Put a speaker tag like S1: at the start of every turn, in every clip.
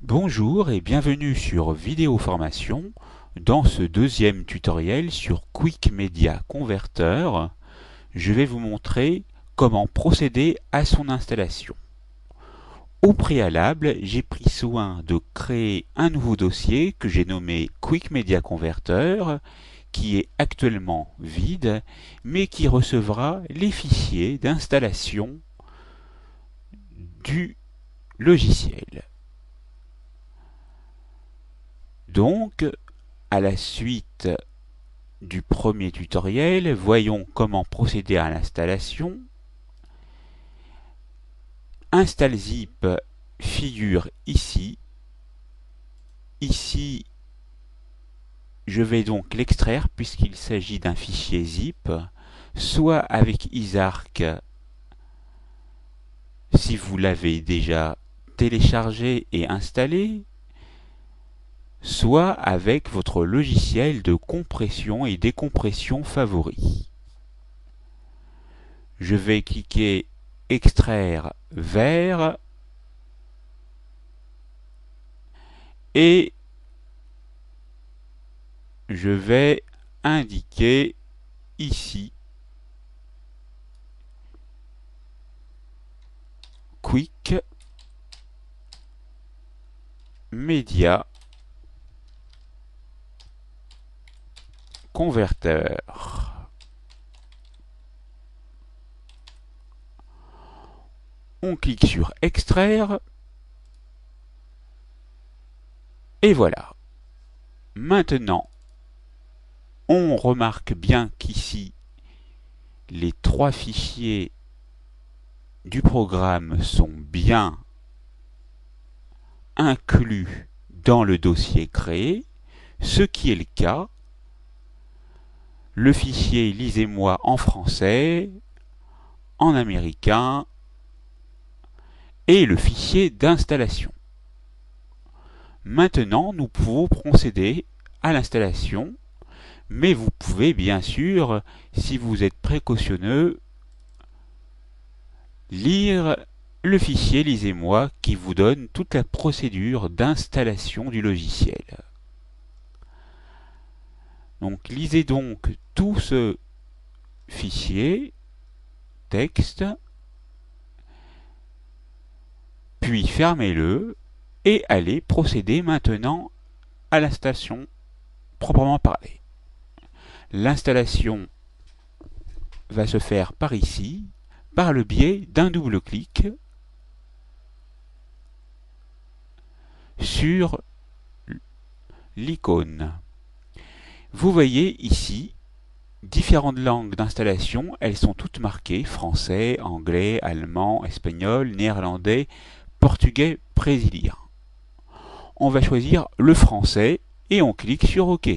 S1: Bonjour et bienvenue sur Vidéo Formation. Dans ce deuxième tutoriel sur Quick Media Converter, je vais vous montrer comment procéder à son installation. Au préalable, j'ai pris soin de créer un nouveau dossier que j'ai nommé Quick Media Converter, qui est actuellement vide, mais qui recevra les fichiers d'installation du logiciel. Donc, à la suite du premier tutoriel, voyons comment procéder à l'installation. InstallZip figure ici. Ici, je vais donc l'extraire puisqu'il s'agit d'un fichier zip, soit avec Isarc si vous l'avez déjà téléchargé et installé, soit avec votre logiciel de compression et décompression favori. Je vais cliquer Extraire vers et je vais indiquer ici Quick Media Converter. On clique sur Extraire et voilà. Maintenant, on remarque bien qu'ici, les trois fichiers du programme sont bien inclus dans le dossier créé, ce qui est le cas. Le fichier Lisez-moi en français, en américain et le fichier d'installation. Maintenant, nous pouvons procéder à l'installation, mais vous pouvez bien sûr, si vous êtes précautionneux, lire le fichier Lisez-moi qui vous donne toute la procédure d'installation du logiciel. Donc, lisez donc tout ce fichier, texte, puis fermez-le et allez procéder maintenant à l'installation proprement parlée. L'installation va se faire par ici, par le biais d'un double clic sur l'icône. Vous voyez ici différentes langues d'installation, elles sont toutes marquées, français, anglais, allemand, espagnol, néerlandais, portugais, brésilien. On va choisir le français et on clique sur OK.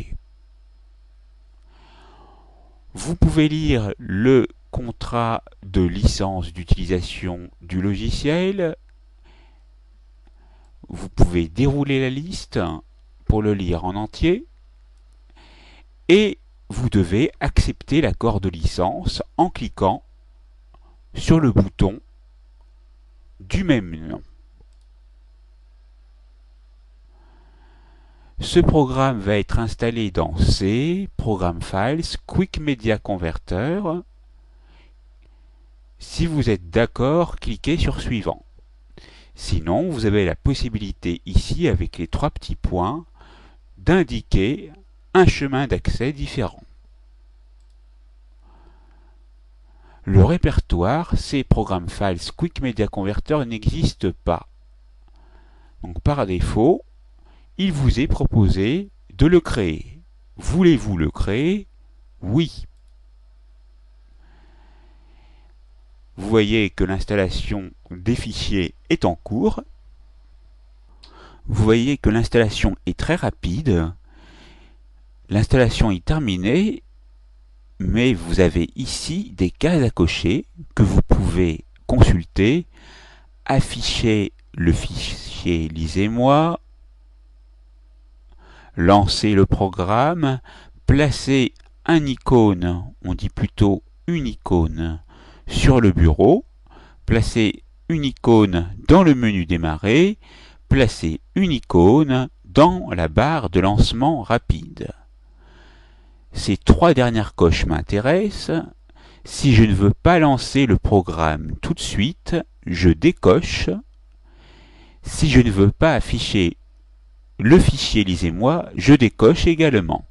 S1: Vous pouvez lire le contrat de licence d'utilisation du logiciel. Vous pouvez dérouler la liste pour le lire en entier. Et vous devez accepter l'accord de licence en cliquant sur le bouton du même nom. Ce programme va être installé dans C, Program Files, Quick Media Converter. Si vous êtes d'accord, cliquez sur Suivant. Sinon, vous avez la possibilité ici, avec les trois petits points, d'indiquer un chemin d'accès différent. Le répertoire C Program Files Quick Media Converter n'existe pas. Donc par défaut, il vous est proposé de le créer. Voulez-vous le créer? Oui. Vous voyez que l'installation des fichiers est en cours. Vous voyez que l'installation est très rapide. L'installation est terminée, mais vous avez ici des cases à cocher que vous pouvez consulter. Afficher le fichier Lisez-moi, lancer le programme, placer un icône, on dit plutôt une icône, sur le bureau, placer une icône dans le menu Démarrer, placer une icône dans la barre de lancement rapide. Ces 3 dernières coches m'intéressent. Si je ne veux pas lancer le programme tout de suite, je décoche. Si je ne veux pas afficher le fichier Lisez-moi, je décoche également.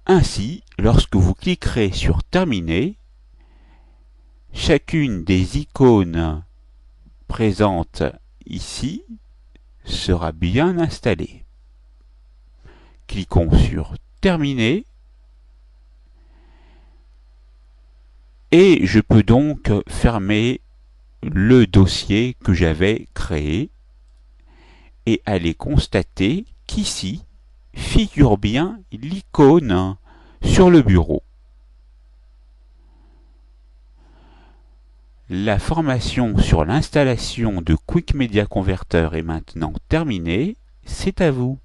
S1: Ainsi, lorsque vous cliquerez sur Terminer, chacune des icônes présentes ici sera bien installée. Cliquons sur Terminer et je peux donc fermer le dossier que j'avais créé et aller constater qu'ici figure bien l'icône sur le bureau. La formation sur l'installation de Quick Media Converter est maintenant terminée. C'est à vous.